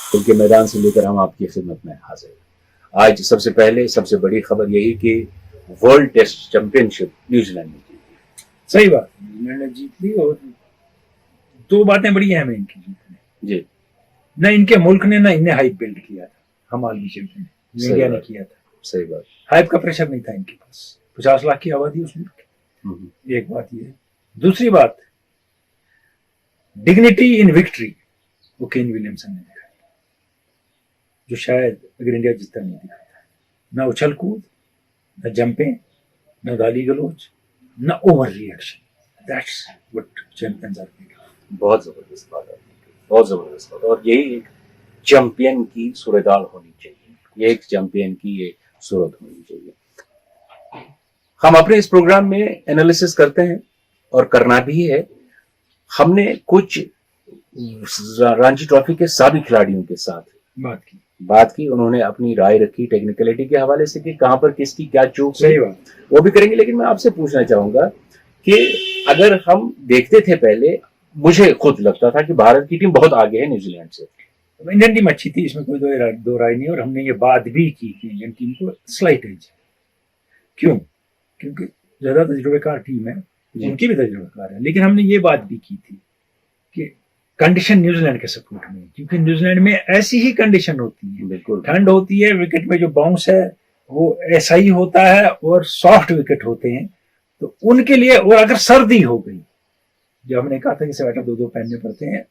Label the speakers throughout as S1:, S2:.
S1: खेल के मैदान से लेकर हम आपकी खिदमत में हाजिर हैं। आज सबसे पहले सबसे बड़ी खबर यही कि वर्ल्ड टेस्ट चैंपियनशिप न्यूजीलैंड ने जीती।
S2: सही बात, न्यूजीलैंड ने जीत ली और दो बातें बड़ी अहम है इनकी जीतने
S1: जी,
S2: न इनके मुल्क ने ना इन्हें हाइप बिल्ड किया था, हम आलमी चैंपियन इंडिया ने किया था।
S1: सही बात,
S2: हाइप का प्रेशर नहीं था इनके पास, 50 लाख की आबादी उस मुल्क की। एक बात ये है। दूसरी बात, डिग्निटी इन विक्ट्री वो केन विलियमसन ने दिखाई, जो शायद अगर इंडिया जीतता नहीं दिखाता। ना उछल कूद, न जंपें, न गाली गलोच, न over reaction. That's what champions are made of.
S1: बहुत जबरदस्त बात है, बहुत जबरदस्त बात। और यही एक चैंपियन की सूरदाल होनी चाहिए, ये एक चैंपियन की ये सूरत होनी चाहिए। हम अपने इस प्रोग्राम में एनालिसिस करते हैं और करना भी है। हमने कुछ रणजी ट्रॉफी के सभी खिलाड़ियों के साथ बात की, उन्होंने अपनी राय रखी, टेक्निकलिटी के हवाले से कि कहां पर किसकी क्या चूक,
S2: सही बात,
S1: वो भी करेंगे। लेकिन मैं आपसे पूछना चाहूंगा कि अगर हम देखते थे पहले, मुझे खुद लगता था कि भारत की टीम बहुत आगे है न्यूजीलैंड से।
S2: इंडियन टीम अच्छी थी, इसमें कोई दो राय नहीं। और हमने ये बात भी की कि इंडियन टीम को स्लाइट एज है। क्यों? क्योंकि ज्यादा तजुर्बेकार टीम है, उनकी भी तजुर्बेकार है। लेकिन हमने ये बात भी की थी कि कंडीशन न्यूजीलैंड के सपोर्ट में, क्योंकि न्यूजीलैंड में ऐसी ही कंडीशन होती है,
S1: बिल्कुल
S2: ठंड होती है, विकेट में जो बाउंस है वो ऐसा ही होता है और सॉफ्ट विकेट होते हैं, तो उनके लिए। और अगर सर्दी हो गई, जो हमने कहा था कि स्वेटर दो पहनने पड़ते हैं,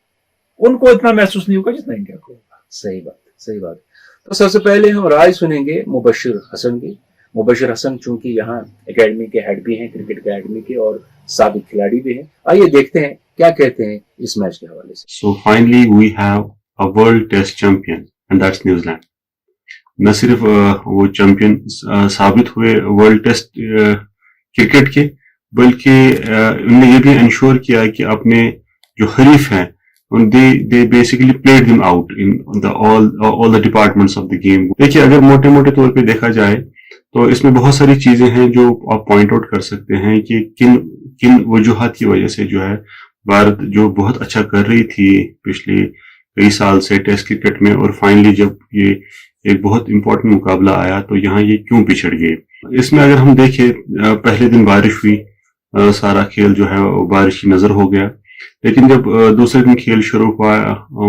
S2: उनको इतना महसूस नहीं होगा जितना इंडिया को होगा।
S1: सही बात, सही बात। तो सबसे पहले हम राय सुनेंगे मुबशिर हसन की। मुबशिर हसन चूंकि यहाँ एकेडमी के हेड भी हैं, क्रिकेट एकेडमी के, और साबिक खिलाड़ी भी हैं। आइए देखते हैं क्या कहते हैं इस मैच के हवाले से।
S3: So finally we have a world test champion and that's New Zealand. न सिर्फ वो चैंपियन साबित हुए वर्ल्ड टेस्ट क्रिकेट के, बल्कि उन्होंने ये भी इंश्योर किया कि अपने जो हरीफ हैं they basically played them out in all the departments of the game। देखिए, अगर मोटे मोटे तौर पे देखा जाए तो इसमें बहुत सारी चीजें हैं जो आप पॉइंट आउट कर सकते हैं कि किन वजूहात की वजह से जो है भारत जो बहुत अच्छा कर रही थी पिछले कई साल से टेस्ट क्रिकेट में, और फाइनली जब ये एक बहुत इंपॉर्टेंट मुकाबला आया तो यहाँ ये क्यों पिछड़ गए। इसमें अगर हम देखें, पहले दिन बारिश हुई, सारा खेल जो है बारिश की नजर हो गया। लेकिन जब दूसरे दिन खेल शुरू हुआ,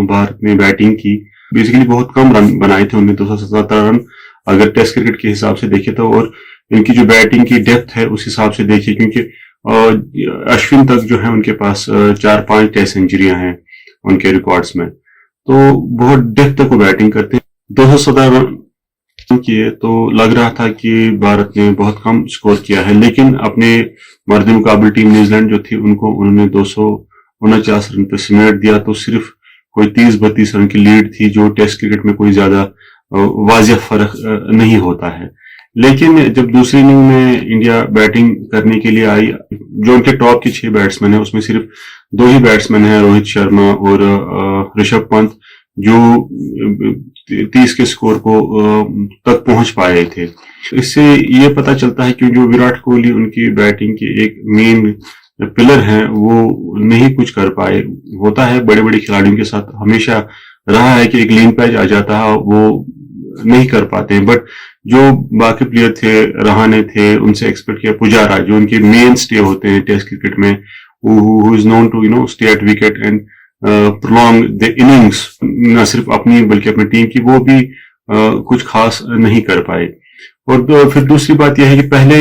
S3: भारत ने बैटिंग की, बेसिकली बहुत कम रन बनाए थे उन्होंने, 277 रन अगर टेस्ट क्रिकेट के हिसाब से देखे तो। और इनकी जो बैटिंग की डेप्थ है उस हिसाब से देखिए, क्योंकि अश्विन तक जो है उनके पास 4-5 टेस्ट सेंचुरियां हैं उनके रिकॉर्ड्स में, तो बहुत डेप्थ तक वो बैटिंग करते हैं। 217 रन किए तो लग रहा था कि भारत ने बहुत कम स्कोर किया है, लेकिन अपने मर्द मुकाबले टीम न्यूजीलैंड जो थी उन्होंने 249 रन पे समेट दिया। तो सिर्फ कोई 30-32 रन की लीड थी, जो टेस्ट क्रिकेट में कोई ज्यादा वाजिह फर्क नहीं होता है। लेकिन जब दूसरी इनिंग में इंडिया बैटिंग करने के लिए आई, जो उनके टॉप के 6 बैट्समैन हैं उसमें सिर्फ 2 ही बैट्समैन हैं, रोहित शर्मा और ऋषभ पंत, जो 30 के स्कोर को तक पहुंच पाए थे। इससे ये पता चलता है कि जो विराट कोहली उनकी बैटिंग के एक मेन पिलर हैं वो नहीं कुछ कर पाए। होता है बड़े बड़े खिलाड़ियों के साथ, हमेशा रहा है कि एक लीन पैच आ जाता है, वो नहीं कर पाते हैं। बट जो बाकी प्लेयर थे, रहाणे थे, उनसे एक्सपेक्ट किया, पुजारा जो उनके मेन स्टे होते हैं टेस्ट क्रिकेट में, who is known to stay at wicket and prolong the innings, न सिर्फ अपनी बल्कि अपनी टीम की, वो भी कुछ खास नहीं कर पाए। और फिर दूसरी बात यह है कि पहले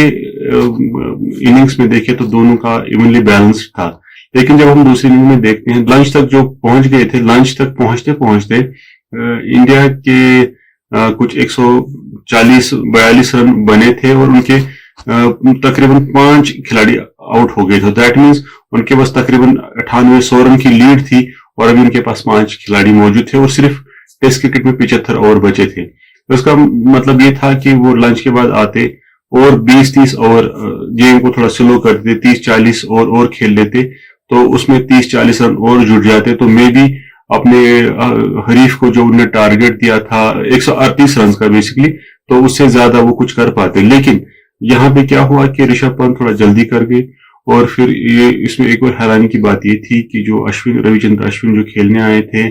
S3: इनिंग्स में देखे तो दोनों का इवनली बैलेंस था, लेकिन जब हम दूसरी इनिंग में देखते हैं, लंच तक जो पहुंच गए थे, लंच तक पहुंचते पहुंचते इंडिया के कुछ 140-42 रन बने थे और उनके तकरीबन 5 खिलाड़ी आउट हो गए थे। दैट मीन्स उनके पास तकरीबन 98-100 रन की लीड थी और अभी उनके पास 5 खिलाड़ी मौजूद थे और सिर्फ टेस्ट क्रिकेट में 75 ओवर बचे थे। तो इसका मतलब ये था कि वो लंच के बाद आते और 20-30 ओवर गेम को थोड़ा स्लो कर देते, 30-40 और खेल लेते, तो उसमें 30-40 रन और जुड़ जाते, तो मे भी अपने हरीफ को जो उन्होंने टारगेट दिया था 138 रन का बेसिकली, तो उससे ज्यादा वो कुछ कर पाते। लेकिन यहाँ पे क्या हुआ कि ऋषभ पंत थोड़ा जल्दी कर गए। और फिर ये इसमें एक और हैरानी की बात ये थी कि जो रविचंद्र अश्विन जो खेलने आए थे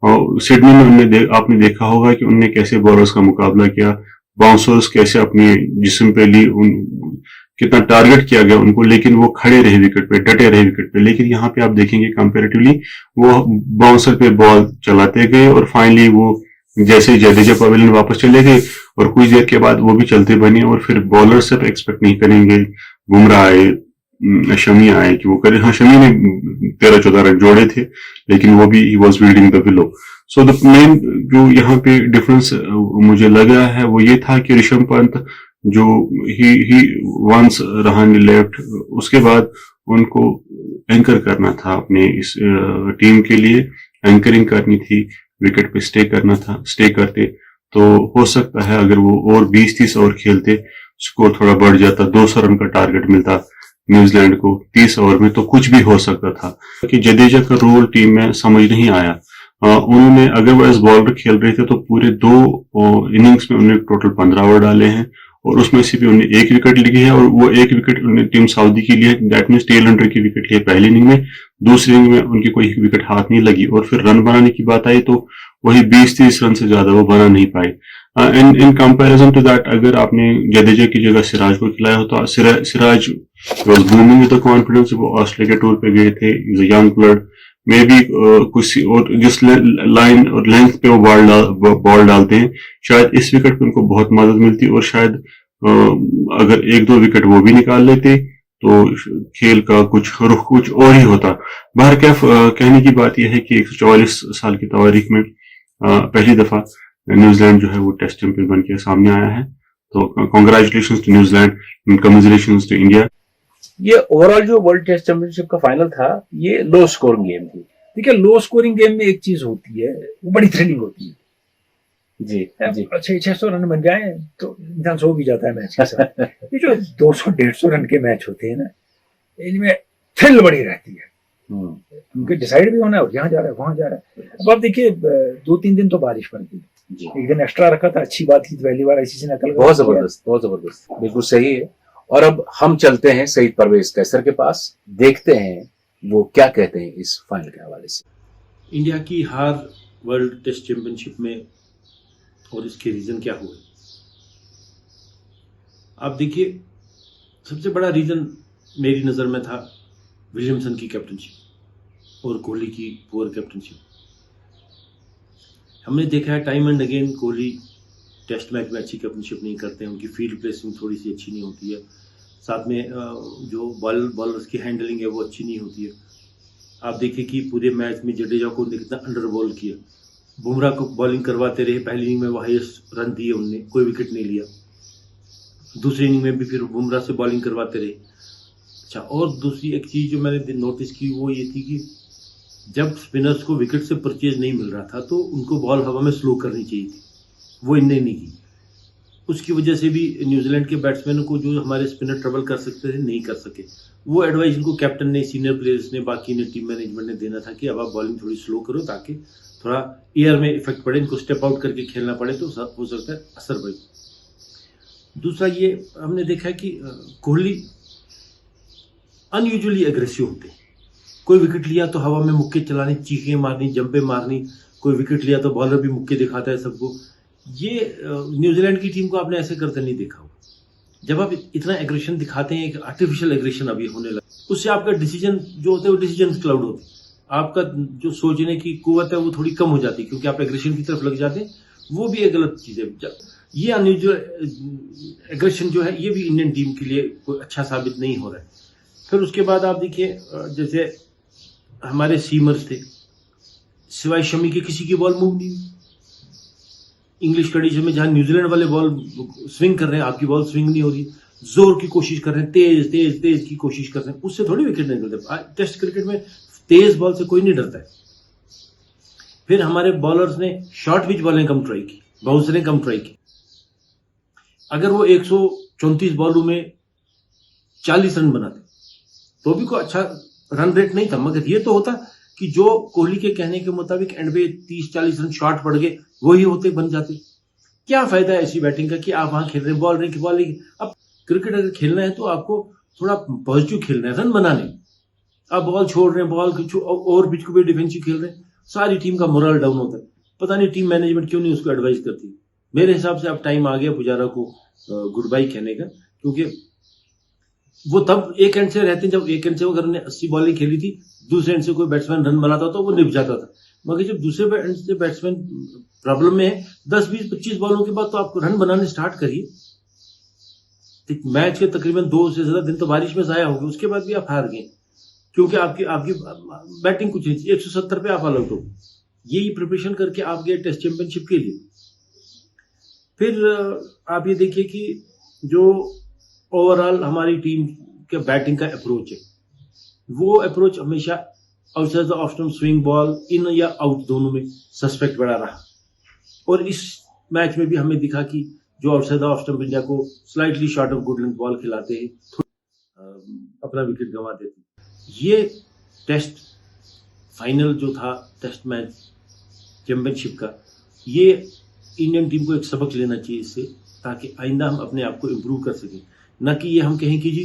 S3: और सिडनी में आपने देखा होगा कि उनने कैसे बॉलर्स का मुकाबला किया, बाउंसर्स कैसे अपने जिस्म पे ली, कितना टारगेट किया गया उनको, लेकिन वो खड़े रहे विकेट पे, डटे रहे विकेट पे। लेकिन यहाँ पे आप देखेंगे कंपैरेटिवली वो बाउंसर पे बॉल चलाते गए और फाइनली वो जैसे जडेजा पवेलियन वापस चले गए और कुछ देर के बाद वो भी चलते बने। और फिर बॉलर से एक्सपेक्ट नहीं करेंगे, बुमराह आए, शमी आए कि वो करे। हाँ, शमी ने 13-14 रन जोड़े थे, लेकिन वो भी he was reading the below. So the main जो यहाँ पे डिफरेंस मुझे लगा है वो ये था कि ऋषभ पंत जो ही वंस रहाने लेफ्ट, उसके बाद उनको एंकर करना था अपने इस टीम के लिए, एंकरिंग करनी थी, विकेट पे स्टे करना था। स्टे करते तो हो सकता है अगर वो और 20-30 ओवर खेलते, स्कोर थोड़ा बढ़ जाता, 200 रन का टारगेट मिलता न्यूजीलैंड को 30 ओवर में, तो कुछ भी हो सकता था। कि जडेजा का रोल टीम में समझ नहीं आया। उन्होंने अगर वो एज बॉलर खेल रहे थे तो पूरे 2 इनिंग्स में उन्होंने टोटल 15 ओवर डाले हैं और उसमें से भी उन्हें 1 विकेट ली है और वो 1 विकेट उन्हें टीम सऊदी की लिए, दैट मीन्स टेल अंडर की विकेट लिए पहली इनिंग में, दूसरी इनिंग में उनकी कोई विकेट हाथ नहीं लगी। और फिर रन बनाने की बात आई तो वही 20-30 रन से ज्यादा वो बना नहीं पाए। इन कंपैरिजन टू दैट, अगर आपने जडेजा की जगह सिराज को खिलाया हो तो Siraj was booming with the confidence. वो ऑस्ट्रेलिया टूर पे गए थे, is a young player, may be कुछ और जिस लाइन और लेंथ पे वो बॉल डालते हैं, शायद इस विकेट पे उनको बहुत मदद मिलती और शायद अगर 1-2 विकेट वो भी निकाल लेते तो खेल का कुछ रुख कुछ और ही होता। बाहर क्या कहने की बात यह है कि 144 साल की तारीख में पहली दफा न्यूजीलैंड जो है वो टेस्ट चैंपियन बन के सामने आया है। तो congratulation to New Zealand, congratulation to India.
S1: ये ओवरऑल जो वर्ल्ड टेस्ट चैंपियनशिप का फाइनल था, ये लो स्कोरिंग गेम थी।
S2: देखिए, लो स्कोरिंग गेम में एक चीज होती है, वो बड़ी थ्रिलिंग होती है।
S1: जी जी।
S2: 600 रन बन जाए तो इंसान सो भी जाता है मैच के साथ। ये जो 200-150 रन के मैच होते हैं ना, इनमें थ्रिल बड़ी रहती है। उनके डिसाइड भी होना है और यहाँ जा रहा है वहां जा रहा है। अब आप देखिए, 2-3 दिन तो बारिश पड़ गई, एक दिन एक्स्ट्रा रखा था, अच्छी बात थी, पहली बार ICC ने अकल।
S1: बहुत जबरदस्त, बिल्कुल सही है। और अब हम चलते हैं सईद परवेज कैसर के पास, देखते हैं वो क्या कहते हैं इस फाइनल के हवाले से।
S4: इंडिया की हार वर्ल्ड टेस्ट चैंपियनशिप में और इसके रीजन क्या हुए, आप देखिए। सबसे बड़ा रीजन मेरी नजर में था विलियमसन की कैप्टनशिप और कोहली की पुअर कैप्टनशिप। हमने देखा है time and again, Kohli test match में अच्छी कैप्टनशिप नहीं करते हैं, उनकी फील्ड प्लेसिंग थोड़ी सी अच्छी नहीं होती है, साथ में जो बॉलर्स की हैंडलिंग है वो अच्छी नहीं होती है। आप देखिए कि पूरे मैच में जडेजा को कितना अंडर बॉल किया, बुमराह को बॉलिंग करवाते रहे, पहली इनिंग में वो हाईएस्ट रन दिए उनने, कोई विकेट नहीं लिया। दूसरी इनिंग में भी फिर बुमराह से बॉलिंग करवाते रहे। अच्छा, और दूसरी एक चीज़ जो मैंने नोटिस की वो ये थी कि जब स्पिनर्स को विकेट से परचेज नहीं मिल रहा था तो उनको बॉल हवा में स्लो करनी चाहिए थी, वो इनने नहीं की। उसकी वजह से भी न्यूजीलैंड के बैट्समैनों को जो हमारे स्पिनर ट्रबल कर सकते थे नहीं कर सके। वो एडवाइस इनको कैप्टन ने, सीनियर प्लेयर्स ने, बाकी ने, टीम मैनेजमेंट ने देना था कि अब आप बॉलिंग थोड़ी स्लो करो ताकि थोड़ा एयर में इफेक्ट पड़े, इनको स्टेप आउट करके खेलना पड़े तो हो सकता है असर पड़े। दूसरा ये हमने देखा है कि कोहली अनयूजुअली एग्रेसिव होते हैं। कोई विकेट लिया तो हवा में मुक्के चलाने, चीखें मारनी, जंपे मारनी, कोई विकेट लिया तो बॉलर भी मुक्के दिखाता है सबको। ये न्यूजीलैंड की टीम को आपने ऐसे करते नहीं देखा होगा। जब आप इतना एग्रेशन दिखाते हैं, एक आर्टिफिशियल एग्रेशन अभी होने लगा, उससे आपका डिसीजन जो होते हैं वो डिसीजन क्लाउड होते हैं, आपका जो सोचने की कुव्वत है वो थोड़ी कम हो जाती है क्योंकि आप एग्रेशन की तरफ लग जाते हैं। वो भी एक गलत चीज है। ये अनयूजुअल एग्रेशन जो है ये भी इंडियन टीम के लिए कोई अच्छा साबित नहीं हो रहा है। फिर उसके बाद आप देखिए, जैसे हमारे सीमर्स थे, सिवाय शमी के किसी की बॉल मूव नहीं हुई। इंग्लिश कंडीशन में जहां न्यूजीलैंड वाले बॉल स्विंग कर रहे हैं, आपकी बॉल स्विंग नहीं हो रही, जोर की कोशिश कर रहे हैं, तेज तेज तेज की कोशिश कर रहे हैं, उससे थोड़ी विकेट नहीं मिलते। टेस्ट क्रिकेट में तेज बॉल से कोई नहीं डरता है। फिर हमारे बॉलर्स ने शॉर्ट पिच बॉलें कम ट्राई की, बाउंसरें कम ट्राई की। अगर वो 134 बॉलों में 40 रन बनाते तो भी कोई अच्छा रन रेट नहीं था, मगर ये तो होता कि जो कोहली के कहने के मुताबिक एंड पे 30-40 रन शॉर्ट पड़ गए, वही होते बन जाते। क्या फायदा है ऐसी बैटिंग का कि आप वहां खेल रहे हैं, बॉल रही। अब क्रिकेट अगर खेलना है तो आपको थोड़ा पॉजिटिव खेलना है, रन बनाने। आप बॉल छोड़ रहे हैं, बॉल और पिच को भी डिफेंसिव खेल रहे हैं, सारी टीम का मोरल डाउन होता है। पता नहीं टीम मैनेजमेंट क्यों नहीं उसको एडवाइस करती। मेरे हिसाब से अब टाइम आ गया पुजारा को गुड बाई कहने का, क्योंकि वो तब एक एंड से रहते हैं जब एक एंड से अगर उन्होंने 80 बॉलें खेली थी, दूसरे एंड से कोई बैट्समैन रन बनाता तो वो निप जाता था। मगर जब दूसरे एंड से बैट्समैन प्रॉब्लम में है, 10 20 25 बॉलों के बाद तो आप रन बनाने स्टार्ट करिए। मैच के तकरीबन 2 से ज्यादा दिन तो बारिश में जाया हो गए, उसके बाद भी आप हार गए क्योंकि आपकी आपकी बैटिंग कुछ नहीं थी। 170 पे आप आउट हो। यही प्रिपरेशन करके आप गए टेस्ट चैंपियनशिप के लिए। फिर आप ये देखिए कि जो ओवरऑल हमारी टीम के बैटिंग का अप्रोच है, वो अप्रोच हमेशा outside the off stump swing ball in या आउट दोनों में सस्पेक्ट बड़ा रहा। और इस मैच में भी हमें दिखा कि जो outside the off stump India को slightly short of good length ball खिलाते हैं, अपना विकेट गंवा देते हैं। ये टेस्ट फाइनल जो था टेस्ट मैच चैंपियनशिप का, ये इंडियन टीम को एक सबक लेना चाहिए इससे, ताकि आइंदा हम अपने आप को इम्प्रूव कर सकें। न कि ये हम कहें कि जी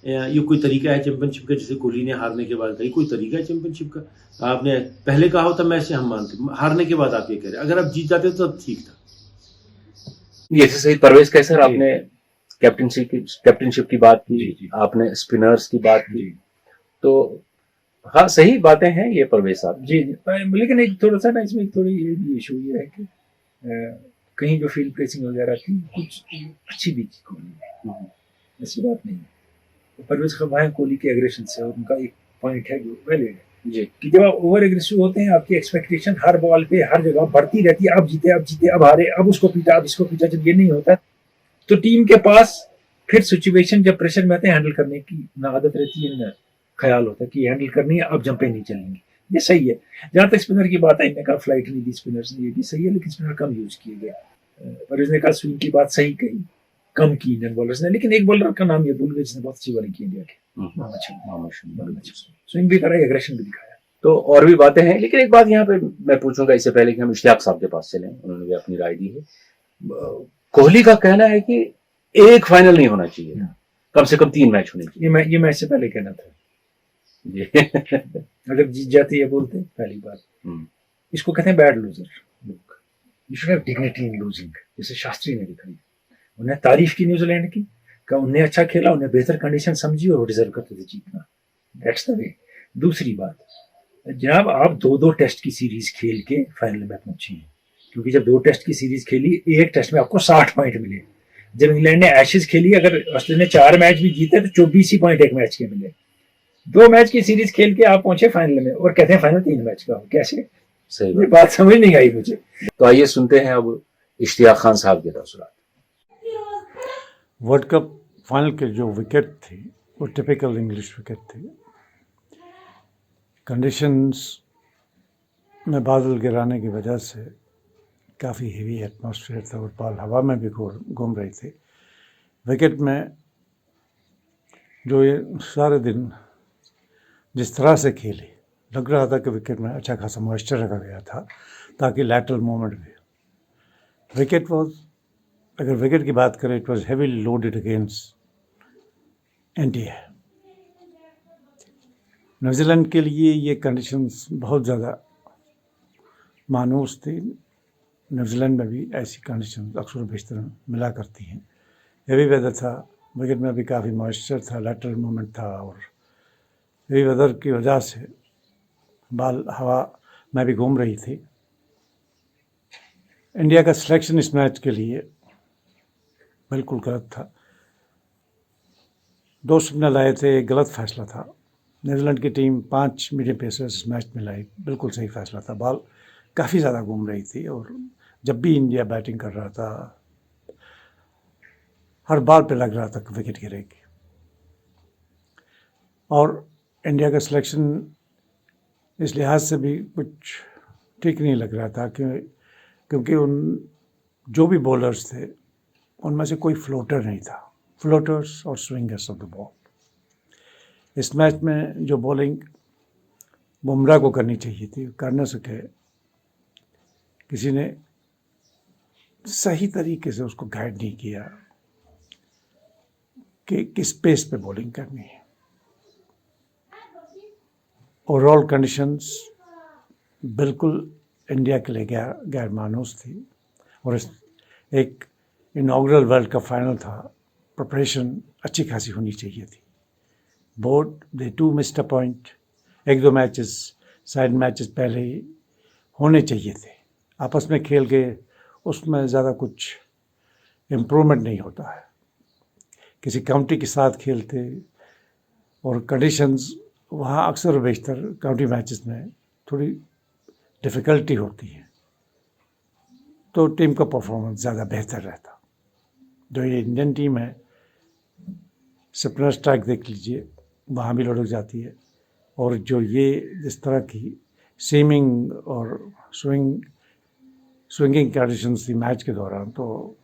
S4: ये कोई तरीका है चैंपियनशिप का, जैसे कोहली ने हारने के बाद कही कोई तरीका है चैंपियनशिप का। आपने पहले कहा होता मैच से हम मानते, हारने के बाद आप ये कह रहे हैं। अगर आप जीत जाते तो तब ठीक था।
S1: जैसे सही परवेज कैसर, आपने कैप्टनशिप की बात की, आपने स्पिनर्स की बात की, तो हाँ सही बातें हैं ये परवेज साहब।
S2: जी, लेकिन एक थोड़ा सा ना इसमें थोड़ी इशू ये है कि कहीं जो फील्ड प्लेसिंग वगैरह थी कुछ अच्छी भी थी कोहली, ऐसी बात नहीं है। परवेज खवाए कोहली के एग्रेशन से, और उनका एक पॉइंट है जो वैलिड है
S1: जी,
S2: कि जब आप ओवर एग्रेसिव होते हैं, आपकी एक्सपेक्टेशन हर बॉल पे हर जगह बढ़ती रहती है। अब जीते अब हारे, अब उसको पीटा, अब इसको पीटा। जब ये नहीं होता तो टीम के पास फिर सिचुएशन जब प्रेशर में आते हैं हैंडल करने की ना आदत रहती है, ना ख्याल होता है कि हैंडल करनी है, अब जंपे नहीं चलेंगी। ये सही है। जहां तक स्पिनर की बात है, इनने कहा फ्लाइट नहीं दी स्पिनर्स ने, ये भी सही है, लेकिन स्पिनर कम यूज किए गए। परवेज ने कहा स्विंग की बात सही कही, कम की इंडियन बॉलर्स ने, लेकिन एक बॉलर का नाम ये भूल गए जिसने बहुत अच्छी बॉलिंग की इंडिया की, स्विंग भी करा, एग्रेशन भी दिखाया।
S1: तो और भी बातें हैं, लेकिन एक बात यहाँ पे मैं पूछूंगा इससे पहले कि हम इश्तियाक साहब के पास चलें, उन्होंने भी अपनी राय दी है। कोहली का कहना है कि एक फाइनल नहीं होना चाहिए, कम से कम 3 मैच होने चाहिए।
S2: ये मैच से पहले कहना था
S1: जी।
S2: अगर जीत जाते ये बोलते पहली बात। इसको कहते हैं बैड लूजर लोग। You should have dignity in losing, जैसे शास्त्री ने दिखाई। उन्हें तारीफ की न्यूजीलैंड की, का उन्हें अच्छा खेला, उन्हें बेहतर कंडीशन समझी और वो डिजर्व करते थे जीतना। That's the way. दूसरी बात, जनाब आप 2-2 टेस्ट की सीरीज खेल के फाइनल में पहुंचे हैं, क्योंकि जब 2 टेस्ट की सीरीज खेली, एक टेस्ट में आपको 60 पॉइंट मिले। जब इंग्लैंड ने एशेज खेली, अगर ऑस्ट्रेलिया ने 4 मैच भी जीते तो 24 ही पॉइंट एक मैच के मिले। 2 मैच की सीरीज खेल के आप पहुंचे फाइनल में और कहते हैं फाइनल 3 मैच का हो। कैसे?
S1: सही
S2: ये बात समझ नहीं आई मुझे।
S1: तो आइए सुनते हैं अब इश्तियाक खान साहब के तसुरात।
S5: वर्ल्ड कप फाइनल के जो विकेट थे वो टिपिकल इंग्लिश विकेट थे। कंडीशंस में बादल गिराने की वजह से काफ़ी हेवी एटमॉस्फेयर था और बॉल हवा में भी घूम रही थी। विकेट में जो ये सारे दिन जिस तरह से खेली, लग रहा था कि विकेट में अच्छा खासा मॉइस्चर रखा गया था ताकि लैटरल मूवमेंट भी। विकेट वॉज, अगर विकेट की बात करें, it was heavily loaded against India. New Zealand के लिए ये कंडीशंस बहुत ज़्यादा मानूस थी। न्यूजीलैंड में भी ऐसी कंडीशन अक्सर बेशतर मिला करती हैं। हेवी वेदर था, विकेट में भी काफ़ी मॉइस्चर था, लैटरल मूवमेंट था, और हेवी वेदर की वजह से बॉल हवा में भी घूम रही थी। इंडिया का सिलेक्शन इस मैच के लिए बिल्कुल गलत था। 2 स्पिनर लाए थे, एक गलत फैसला था। न्यूजीलैंड की टीम 5 मीडियम पेसर्स इस मैच में लाई, बिल्कुल सही फैसला था। बॉल काफ़ी ज़्यादा घूम रही थी और जब भी इंडिया बैटिंग कर रहा था, हर बॉल पे लग रहा था कि विकेट गिरेगी। और इंडिया का सिलेक्शन इस लिहाज से भी कुछ ठीक नहीं लग रहा था क्योंकि उन जो भी बॉलर्स थे उनमें से कोई फ्लोटर नहीं था। फ्लोटर्स और स्विंगर्स ऑफ द बॉल। इस मैच में जो बॉलिंग बुमराह को करनी चाहिए थी, कर न सके। किसी ने सही तरीके से उसको गाइड नहीं किया कि किस पेस पे बॉलिंग करनी है। ओवरऑल कंडीशंस बिल्कुल इंडिया के लिए गैर मानूस थी। और एक इनॉग्रल वर्ल्ड कप फाइनल था, प्रिपरेशन अच्छी खासी होनी चाहिए थी। Board they too missed a point, एक दो मैचेस साइड मैचेस पहले ही होने चाहिए थे। आपस में खेल के उसमें ज़्यादा कुछ इम्प्रूवमेंट नहीं होता है। किसी काउंटी के साथ खेलते और कंडीशंस वहाँ अक्सर बेशतर काउंटी मैचेस में थोड़ी डिफ़िकल्टी होती है, तो टीम का परफॉर्मेंस ज़्यादा बेहतर रहता। जो ये इंडियन टीम है, स्पिनर स्ट्राइक देख लीजिए, वहाँ भी लुढ़क जाती है। और जो ये जिस तरह की सीमिंग और स्विंगिंग कंडीशंस थी मैच के दौरान, तो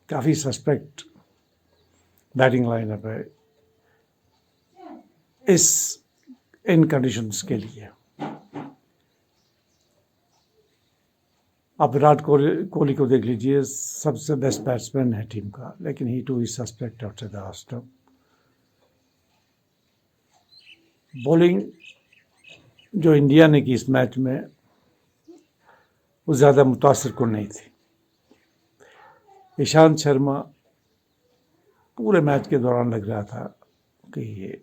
S5: काफ़ी सस्पेक्ट बैटिंग लाइनअप है इन कंडीशंस के लिए। आप विराट कोहली को देख लीजिए, सबसे बेस्ट बैट्समैन है टीम का, लेकिन he too is suspect after the Australia. Bowling जो इंडिया ने की इस मैच में वो ज़्यादा मुतासिर कुन नहीं थी। ईशांत शर्मा पूरे मैच के दौरान लग रहा था कि ये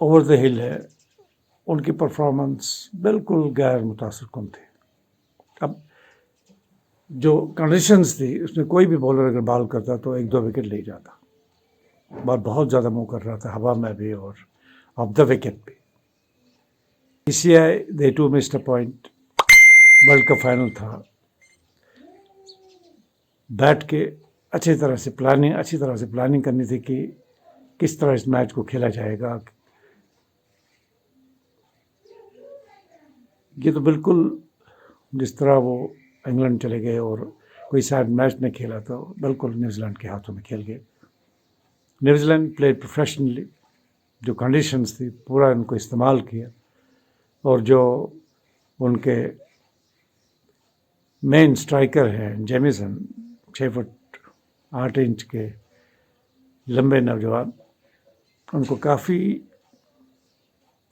S5: ओवर द हिल है। उनकी परफॉर्मेंस बिल्कुल गैर मुतासिर कुन थे। अब जो कंडीशंस थी उसमें कोई भी बॉलर अगर बॉल करता तो एक दो विकेट ले जाता। बॉल बहुत ज़्यादा मूव कर रहा था हवा में भी और ऑफ द विकेट भी। PCI they too missed a point, world cup final था। बैठ के अच्छी तरह से प्लानिंग करनी थी कि किस तरह इस मैच को खेला जाएगा। ये तो बिल्कुल जिस तरह वो इंग्लैंड चले गए और कोई शायद मैच नहीं खेला, तो बिल्कुल न्यूजीलैंड के हाथों में खेल गए। न्यूजीलैंड प्लेड प्रोफेशनली, जो कंडीशंस थी पूरा इनको इस्तेमाल किया। और जो उनके मेन स्ट्राइकर हैं जेमिसन, 6 फुट 8 इंच के लंबे नौजवान, उनको काफ़ी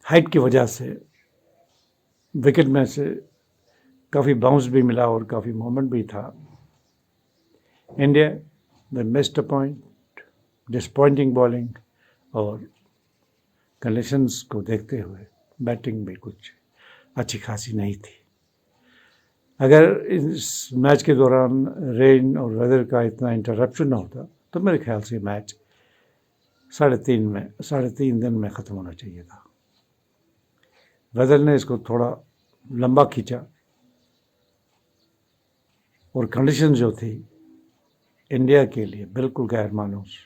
S5: हाइट की वजह से विकेट में से काफ़ी बाउंस भी मिला और काफ़ी मोमेंट भी था। India the missed a point, disappointing bowling और कंडीशंस को देखते हुए बैटिंग भी कुछ अच्छी खासी नहीं थी। अगर इस मैच के दौरान रेन और वेदर का इतना इंटरप्शन ना होता तो मेरे ख्याल से मैच 3.5 दिन में ख़त्म होना चाहिए था। वेदर ने इसको थोड़ा लंबा खींचा और कंडीशन जो थी इंडिया के लिए बिल्कुल गैर मानूस,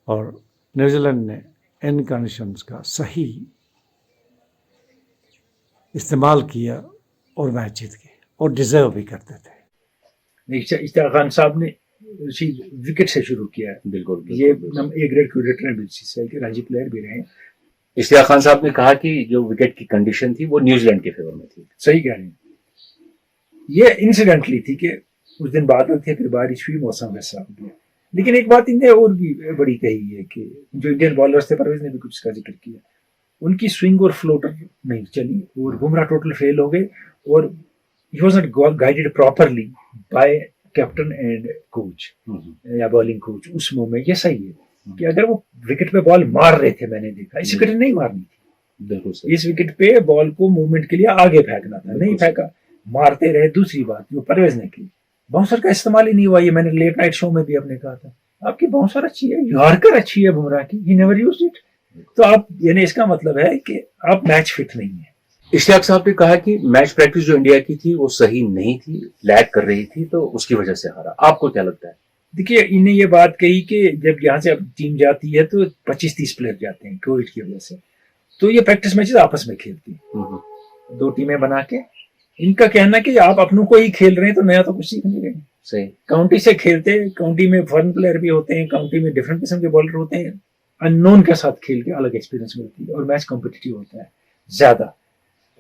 S5: और न्यूजीलैंड ने इन कंडीशंस का सही इस्तेमाल किया और मैच जीत गए और डिजर्व भी करते थे।
S2: इश्तियाक खान साहब ने उसी विकेट से शुरू किया है।
S1: बिल्कुल
S2: ये हम ए ग्रेड क्रिकेटर हैं, बीसीसीआई के रणजी प्लेयर भी रहे हैं।
S1: इश्तियाक खान साहब ने कहा कि जो विकेट की कंडीशन थी वो न्यूजीलैंड के फेवर में थी।
S2: सही कह रहे हैं। ये इंसिडेंटली थी कि उस दिन बादल थे, फिर बारिश हुई, मौसम वैसा हो गया। लेकिन एक बात इनने और भी बड़ी कही है कि जो इंडियन बॉलर्स थे, परवेज ने भी कुछ इसका जिक्र किया, उनकी स्विंग और फ्लोटर नहीं चली और बुमराह टोटल फेल हो गए और he was not guided properly by captain and coach या बॉलिंग कोच। उस मोमेंट ये सही है कि अगर वो विकेट पे बॉल मार रहे थे, मैंने देखा इस विकेट नहीं मारनी थी,
S1: बिल्कुल
S2: इस विकेट पे बॉल को मूवमेंट के लिए आगे फेंकना था, नहीं फेंका, मारते रहे। दूसरी बात जो परवेज ने की, बाउंसर का इस्तेमाल ही नहीं हुआ। ये मैंने लेट नाइट शो में भी आपने कहा था, आपकी बाउंसर अच्छी है, यॉर्कर अच्छी है बुमराह की, ही नेवर यूज्ड इट। तो आप यानी इसका मतलब है कि आप मैच फिट नहीं है।
S1: इश्तियाक साहब ने कहा कि मैच प्रैक्टिस जो इंडिया की थी वो सही नहीं थी, लैग कर रही थी, तो उसकी वजह से हारा। आपको क्या लगता है?
S2: देखिए, इन्हें ये बात कही कि जब यहाँ से अब टीम जाती है तो 25-30 प्लेयर जाते हैं कोविड की वजह से, तो ये प्रैक्टिस मैचेस आपस में खेलती हैं, 2 टीमें बना के। इनका कहना कि आप अपनों को ही खेल रहे हैं तो नया तो कुछ सीख नहीं रहे।
S1: सही।
S2: काउंटी से खेलते, काउंटी में फॉरेन प्लेयर भी होते हैं, काउंटी में डिफरेंट किस्म के बॉलर होते हैं, अननोन के साथ खेल के अलग एक्सपीरियंस मिलती है और मैच कॉम्पिटिटिव होता है ज्यादा।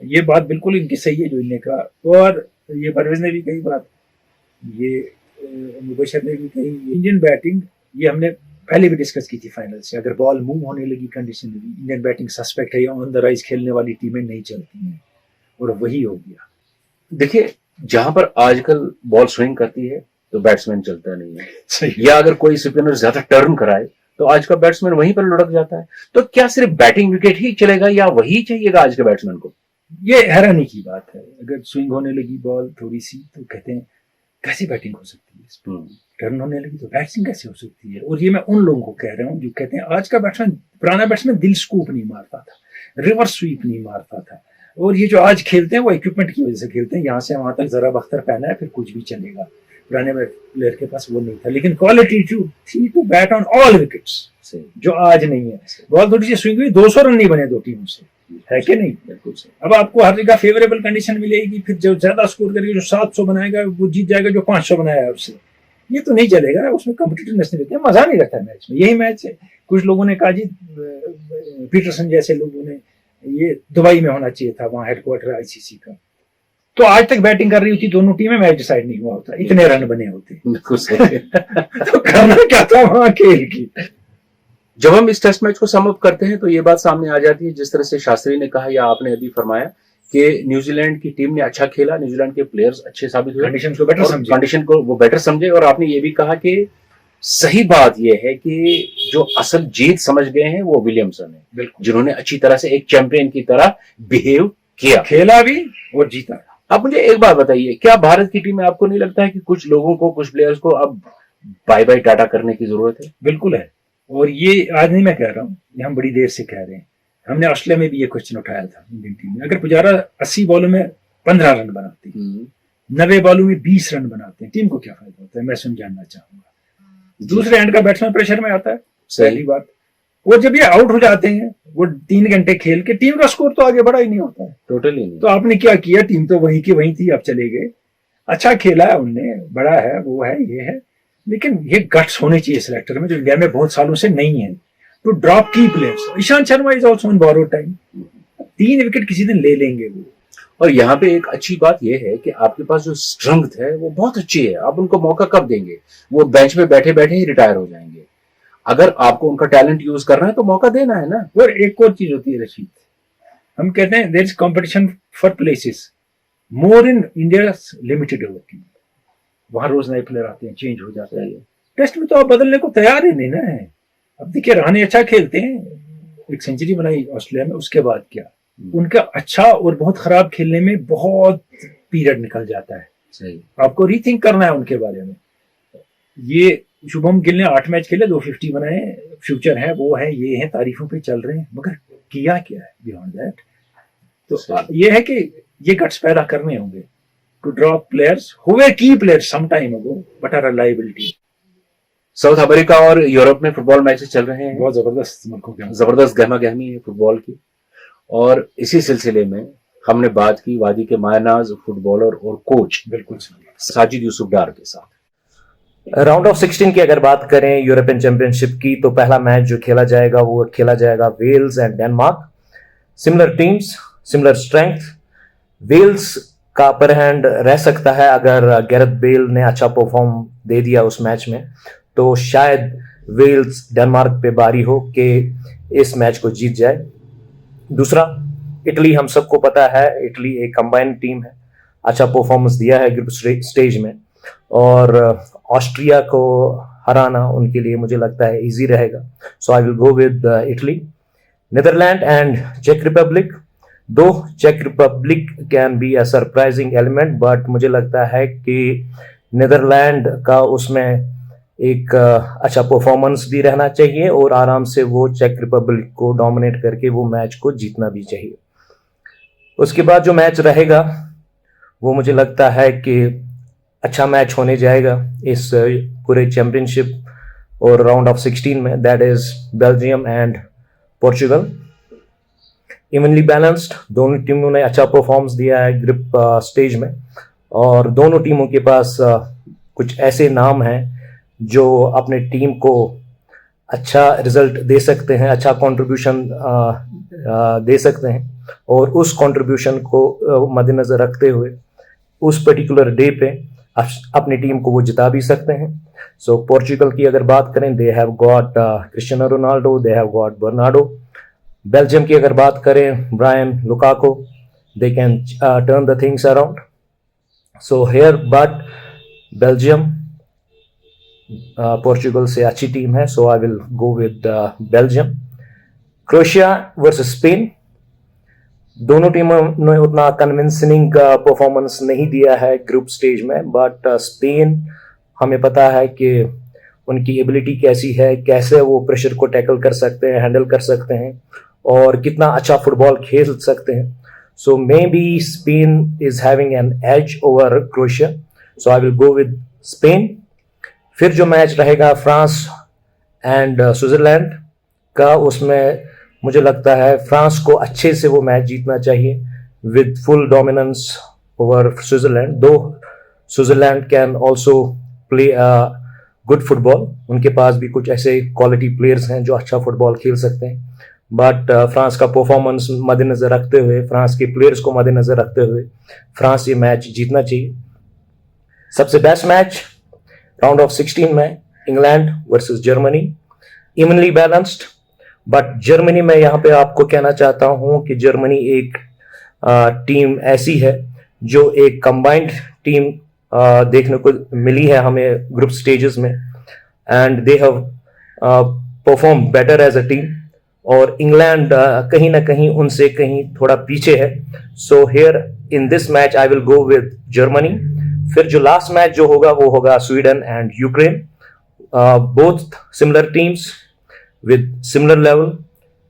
S2: ये बात बिल्कुल इनकी सही है जो इनने कहा। और ये परवेज ने भी कही बात, ये मुबशर ने भी कही, इंडियन बैटिंग, ये हमने पहले भी डिस्कस की थी फाइनल से, अगर बॉल मूव होने लगी कंडीशन में, इंडियन बैटिंग सस्पेक्ट है या ऑन द राइज खेलने वाली टीमें नहीं चलती हैं। और वही हो गया।
S1: देखिए, जहां पर आजकल बॉल स्विंग करती है तो बैट्समैन चलता नहीं है,
S2: सही।
S1: या अगर कोई स्पिनर ज्यादा टर्न कराए तो आज का बैट्समैन वहीं पर लुढ़क जाता है। तो क्या सिर्फ बैटिंग विकेट ही चलेगा या वही चाहिएगा आज के बैट्समैन को?
S2: ये हैरानी की बात है। अगर स्विंग होने लगी बॉल थोड़ी सी तो कहते हैं कैसी बैटिंग हो सकती है इसमें, टर्न होने लगी तो बैटिंग कैसे हो सकती है। और ये मैं उन लोगों को कह रहा हूँ जो कहते हैं आज का बैट्समैन, पुराना बैट्समैन दिल स्कूप नहीं मारता था, रिवर्स स्वीप नहीं मारता था, और ये जो आज खेलते हैं वो इक्विपमेंट की वजह से खेलते हैं, यहाँ से वहां तक जरा बख्तर पहना है फिर कुछ भी चलेगा। पुराने प्लेयर के पास वो नहीं था, लेकिन क्वालिटी थी to bat on all wickets, जो आज नहीं है। बॉल थोड़ी सी स्विंग हुई, 200 रन नहीं बने दो टीमों से, है कि नहीं?
S1: बिल्कुल सही।
S2: अब आपको हर जगह फेवरेबल कंडीशन मिलेगी, फिर जो ज्यादा स्कोर करेगा, जो 700 बनाएगा वो जीत जाएगा, जो 500 बनाया है उससे। ये तो नहीं चलेगा, उसमें कॉम्पिटिटिवनेस नहीं रहती है, मजा नहीं रहता मैच में। यही मैच है। कुछ लोगों ने कहा जी पीटरसन जैसे लोगों ने ये दुबई में होना चाहिए था, वहां हेडक्वार्टर आईसीसी का, तो आज तक बैटिंग कर रही होती दोनों टीमें, मैच डिसाइड नहीं हुआ होता, इतने रन बने होते।
S1: बिल्कुल सही।
S2: तो करना क्या था वहां खेल की।
S1: जब हम इस टेस्ट मैच को सम अप करते हैं तो ये बात सामने आ जाती है, जिस तरह से शास्त्री ने कहा या आपने अभी फरमाया कि न्यूजीलैंड की टीम ने अच्छा खेला, न्यूजीलैंड के प्लेयर्स अच्छे साबित हुए,
S2: कंडीशन को बेटर समझे,
S1: कंडीशन को वो बेटर समझे। और आपने ये भी कहा कि सही बात यह है कि जो असल जीत समझ गए हैं वो विलियमसन है,
S2: बिल्कुल,
S1: जिन्होंने अच्छी तरह से एक चैंपियन की तरह बिहेव किया,
S2: खेला भी और जीता।
S1: अब मुझे एक बात बताइए, क्या भारत की टीम में आपको नहीं लगता है कि कुछ लोगों को, कुछ प्लेयर्स को अब बाय बाय टाटा करने की जरूरत है?
S2: बिल्कुल है, और ये आज नहीं मैं कह रहा हूँ, ये हम बड़ी देर से कह रहे हैं। हमने ऑस्ट्रेलिया में भी ये क्वेश्चन उठाया था इंडियन टीम में, अगर पुजारा 80 बॉलों में 15 रन बनाते हैं, 90 बॉलों में 20 रन बनाते हैं, टीम को क्या फायदा होता है? मैं सुन जानना चाहूंगा। दूसरे एंड का बैट्समैन प्रेशर में आता है, पहली बात। वो जब ये आउट हो जाते हैं, वो 3 घंटे खेल के, टीम का स्कोर तो आगे बढ़ा ही नहीं होता है,
S1: टोटली नहीं।
S2: तो आपने क्या किया? टीम तो वहीं की वहीं थी, आप चले गए। अच्छा खेला है उनने, बड़ा है, वो है, ये है, लेकिन ये गट्स होने चाहिए सिलेक्टर में, जो इंडिया में बहुत सालों से नहीं है, टू ड्रॉप की players. Ishant Sharma is also on borrowed time, 3 wicket किसी दिन ले लेंगे वो।
S1: और यहाँ पे एक अच्छी बात यह है कि आपके पास जो स्ट्रेंथ है वो बहुत अच्छी है, आप उनको मौका कब देंगे? वो बेंच पे बैठे बैठे ही रिटायर हो जाएंगे। अगर आपको उनका टैलेंट यूज करना है तो मौका देना है ना।
S2: और एक और चीज होती है रशीद, हम कहते हैं there is competition for places more in India limited over team, वहां रोज नए प्लेयर आते हैं, चेंज हो जाता है। टेस्ट में तो आप बदलने को तैयार ही नहीं ना है। अब देखिए रहाणे अच्छा खेलते हैं, एक सेंचुरी बनाई ऑस्ट्रेलिया में, उसके बाद क्या उनका अच्छा और बहुत खराब खेलने में बहुत पीरियड निकल जाता है।
S1: सही,
S2: आपको रीथिंक करना है उनके बारे में। ये शुभम गिल ने 8 मैच खेले, 250 बनाए, फ्यूचर है, वो है, ये है, तारीफों पे चल रहे हैं, मगर किया क्या है बियॉन्ड दैट? तो ये है कि ये गट्स पैदा करने होंगे to drop players who were key players some time ago but are a liability.
S1: South America और यूरोप में फुटबॉल मैचेस चल रहे हैं,
S2: बहुत जबरदस्त मुल्कों के
S1: जबरदस्त गहमा गहमी है फुटबॉल की। और इसी सिलसिले में हमने बात की वादी के मायनाज फुटबॉलर और कोच
S2: बिल्कुल
S1: साजिद यूसुफ डार के साथ।
S6: राउंड ऑफ 16 की अगर बात करें यूरोपियन चैंपियनशिप की, तो पहला मैच जो खेला जाएगा वो खेला जाएगा Wales and Denmark. Similar teams, similar strength. Wales का अपर हैंड रह सकता है अगर गैरेथ बेल ने अच्छा परफॉर्म दे दिया उस मैच में, तो शायद वेल्स डेनमार्क पे बारी हो कि इस मैच को जीत जाए। दूसरा, इटली, हम सबको पता है इटली एक कंबाइंड टीम है, अच्छा परफॉर्मेंस दिया है ग्रुप स्टेज में, और ऑस्ट्रिया को हराना उनके लिए मुझे लगता है इजी रहेगा, so I will go with Italy. Netherland and चेक रिपब्लिक, दो चेक Republic can be a surprising element, but मुझे लगता है कि नीदरलैंड का उसमें एक अच्छा परफॉर्मेंस भी रहना चाहिए और आराम से वो चेक रिपब्लिक को डोमिनेट करके वो मैच को जीतना भी चाहिए। उसके बाद जो मैच रहेगा वो मुझे लगता है कि अच्छा मैच होने जाएगा इस पूरे चैंपियनशिप और राउंड ऑफ 16 में, that is Belgium and Portugal. Evenly balanced, दोनों टीमों ने अच्छा परफॉर्मेंस दिया है ग्रुप स्टेज में, और दोनों टीमों के पास कुछ ऐसे नाम हैं जो अपने टीम को अच्छा रिजल्ट दे सकते हैं, अच्छा कंट्रीब्यूशन दे सकते हैं, और उस कंट्रीब्यूशन को मद्देनजर रखते हुए उस पर्टिकुलर डे पे अपनी टीम को वो जिता भी सकते हैं। सो पोर्चुगल की अगर बात करें, they have got Cristiano Ronaldo, they have got Bernardo. Belgium की अगर बात करें, Brian Lukaku, they can turn the things around. So here, but Belgium, Portugal से अच्छी टीम है, so I will go with Belgium. Croatia versus Spain. दोनों टीमों ने उतना कन्विंसिंग परफॉर्मेंस नहीं दिया है ग्रुप स्टेज में, बट स्पेन हमें पता है कि उनकी एबिलिटी कैसी है, कैसे वो प्रेशर को टैकल कर सकते हैं, हैंडल कर सकते हैं और कितना अच्छा फुटबॉल खेल सकते हैं. So maybe Spain is having an edge over Croatia, so I will go with Spain. फिर जो मैच रहेगा फ्रांस एंड स्विट्जरलैंड का, उसमें मुझे लगता है फ्रांस को अच्छे से वो मैच जीतना चाहिए with full dominance over Switzerland. Though Switzerland can also play good football, उनके पास भी कुछ ऐसे क्वालिटी प्लेयर्स हैं जो अच्छा फुटबॉल खेल सकते हैं, बट फ्रांस का परफॉर्मेंस मद्देनजर रखते हुए, फ्रांस के प्लेयर्स को मद्देनजर रखते हुए फ्रांस ये मैच जीतना चाहिए. सबसे बेस्ट मैच राउंड ऑफ 16 में England versus Germany, evenly balanced, but Germany में यहाँ पे आपको कहना चाहता हूँ कि जर्मनी एक टीम ऐसी है जो एक कंबाइंड टीम देखने को मिली है हमें ग्रुप स्टेजेस में, and they have perform better as a team, और इंग्लैंड कहीं ना कहीं उनसे कहीं थोड़ा पीछे है. So here in this match I will go with Germany. फिर जो लास्ट मैच जो होगा वो होगा Sweden and Ukraine. Both similar teams with similar level,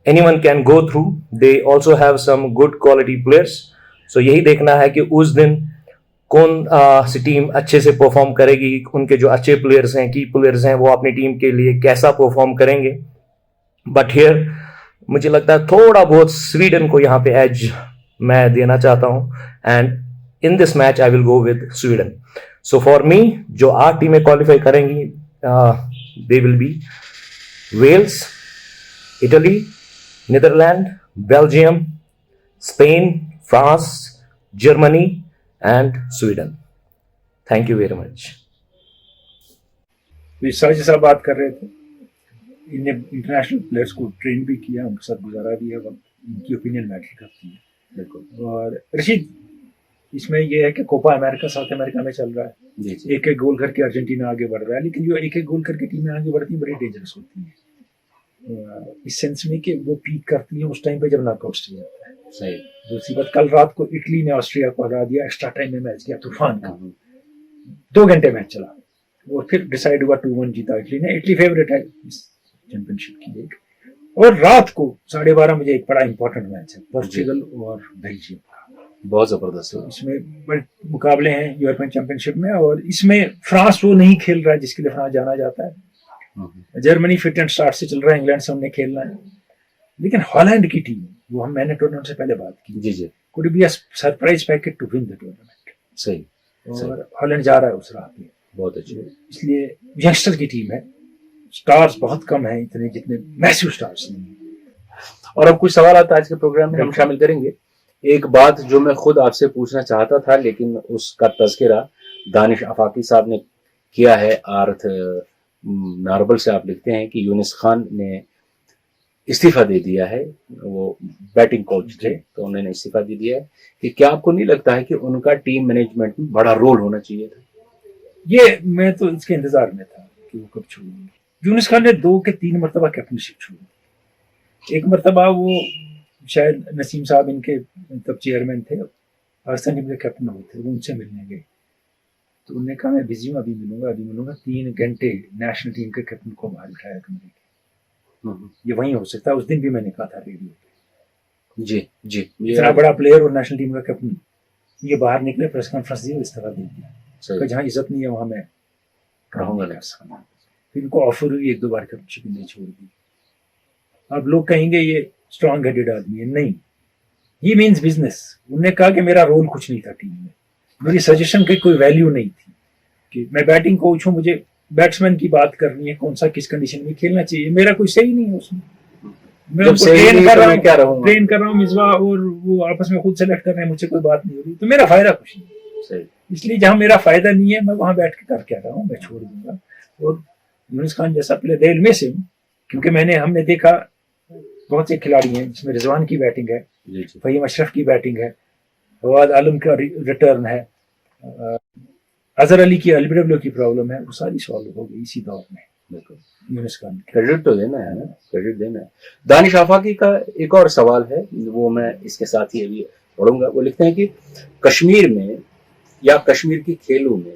S6: anyone can go through, they also have some good quality players. So यही देखना है कि उस दिन कौन सी टीम अच्छे से परफॉर्म करेगी, उनके जो अच्छे प्लेयर्स हैं, की प्लेयर्स हैं, वो अपनी टीम के लिए कैसा परफॉर्म करेंगे. बट हियर मुझे लगता है थोड़ा बहुत स्वीडन को यहाँ पे एज मैं देना चाहता हूँ, and in this match I will go with Sweden. So for me जो 8 टीमें क्वालिफाई करेंगी, they will be Wales, Italy, Netherlands, Belgium, Spain, France, Germany, and Sweden. Thank you very much.
S2: विशाल साहब बात कर रहे थे, इन्हें इंटरनेशनल प्लेयर्स को ट्रेन भी किया, उनके साथ गुजारा भी है वक्त, इनकी ओपिनियन मैटर करती है. बिल्कुल. और रशीद, इसमें यह है कि कोपा अमेरिका साउथ अमेरिका में चल रहा है, एक एक गोल करके अर्जेंटीना आगे बढ़ रहा है, लेकिन जो एक एक गोल करके टीमें आगे बढ़ती हैं बड़ी डेंजरस होती हैं इस सेंस में कि वो पीक करती हैं उस टाइम पे जब नॉकआउट स्टेज आता है. सही. दूसरी बात, कल रात को इटली ने ऑस्ट्रिया को हरा दिया, एक्स्ट्रा टाइम में मैच किया तूफान का, 2 घंटे मैच चला और फिर डिसाइड हुआ 2-1 जीता इटली ने. इटली फेवरेट है इस चैंपियनशिप की एक. और रात को 12:30 बजे एक बड़ा इंपॉर्टेंट मैच है, पोर्चुगल और बेल्जियम का, बहुत जबरदस्त. इसमें बड़े मुकाबले हैं यूरोपियन चैंपियनशिप में, और इसमें फ्रांस वो नहीं खेल रहा है जिसके लिए फ्रांस जाना जाता है. जर्मनी फिट एंड स्टार्ट से चल रहा है, इंग्लैंड से हमने खेलना है, लेकिन हॉलैंड की टीम, वो मैंने टूर्नामेंट से पहले बात की, जी could be a surprise packet to win the tournament. सही. और हॉलैंड जा रहा है उस राह पे, बहुत अच्छे. इसलिए यंगस्टर की टीम है, स्टार्स बहुत कम है, इतने जितने मैसिव स्टार्स नहीं. और अब कुछ सवाल आज के प्रोग्राम में हम शामिल करेंगे. एक बात जो मैं खुद आपसे पूछना चाहता था, लेकिन उसका तज़किरा दानिश आफाकी साहब ने किया है. आर्थ नारबल से आप लिखते हैं कि यूनिस खान ने इस्तीफा दे दिया है, वो बैटिंग कोच थे तो उन्होंने इस्तीफा दे दिया है, कि क्या आपको नहीं लगता है कि उनका टीम मैनेजमेंट में बड़ा रोल होना चाहिए था? ये मैं तो इसके इंतजार में था कि वो कब छोड़ेंगे. यूनिस खान ने 2 के 3 मरतबा कैप्टनशिप छोड़ी. एक मरतबा वो शायद नसीम साहब इनके तब चेयरमैन थे, पाकिस्तान टीम के कैप्टन हुए थे, वो उनसे मिलने गए तो उन्होंने कहा मैं बिजी हूँ, अभी मिलूंगा. 3 घंटे नेशनल टीम के कैप्टन को बाहर उठाया कमरे के. ये वहीं हो सकता है, उस दिन भी मैंने कहा था रेडियो पे. जी इतना बड़ा प्लेयर और नेशनल टीम का कैप्टन, ये बाहर निकले, प्रेस कॉन्फ्रेंस दी और इस तरह दे दिया, जहाँ इज्जत नहीं है वहां मैं रहूंगा. फिर इनको ऑफर हुई 1-2 बार कैप्टनशिप नहीं छोड़ दी. अब लोग कहेंगे ये स्ट्रॉन्ग हेडेड आदमी है, नहीं, ही मीन्स बिजनेस. उन्होंने कहा कि मेरा रोल कुछ नहीं था टीम में, मेरी सजेशन की कोई वैल्यू नहीं थी, कि मैं बैटिंग कोच हूँ, मुझे बैट्समैन की बात करनी है, कौन सा किस कंडीशन में खेलना चाहिए, मेरा कोई सही नहीं है उसमें. मैं उनको ट्रेन कर रहा हूँ मिसबा, और वो आपस में खुद सेलेक्ट कर रहे हैं, मुझसे कोई बात नहीं हो रही, तो मेरा फायदा कुछ नहीं. इसलिए जहां मेरा फायदा नहीं है मैं वहां बैठ के कर क्या रहा हूँ, मैं छोड़ दूंगा. और यूनिस खान जैसा player they will miss him, क्योंकि हमने देखा बहुत से खिलाड़ी हैं जिसमें रिजवान की बैटिंग है, फहीम अशरफ की बैटिंग है, फवाद आलम का रिटर्न है, अजहर अली की एलबीडब्ल्यू की प्रॉब्लम है, वो सारी सॉल्व हो गई इसी दौर में।
S1: बिल्कुल,
S2: यूनुस खान के।
S1: क्रेडिट तो देना है ना, क्रेडिट देना है। दानिश आफाकी का एक और सवाल है, वो मैं इसके साथ ही अभी पढ़ूंगा। वो लिखते हैं कि कश्मीर में या कश्मीर के खेलों में,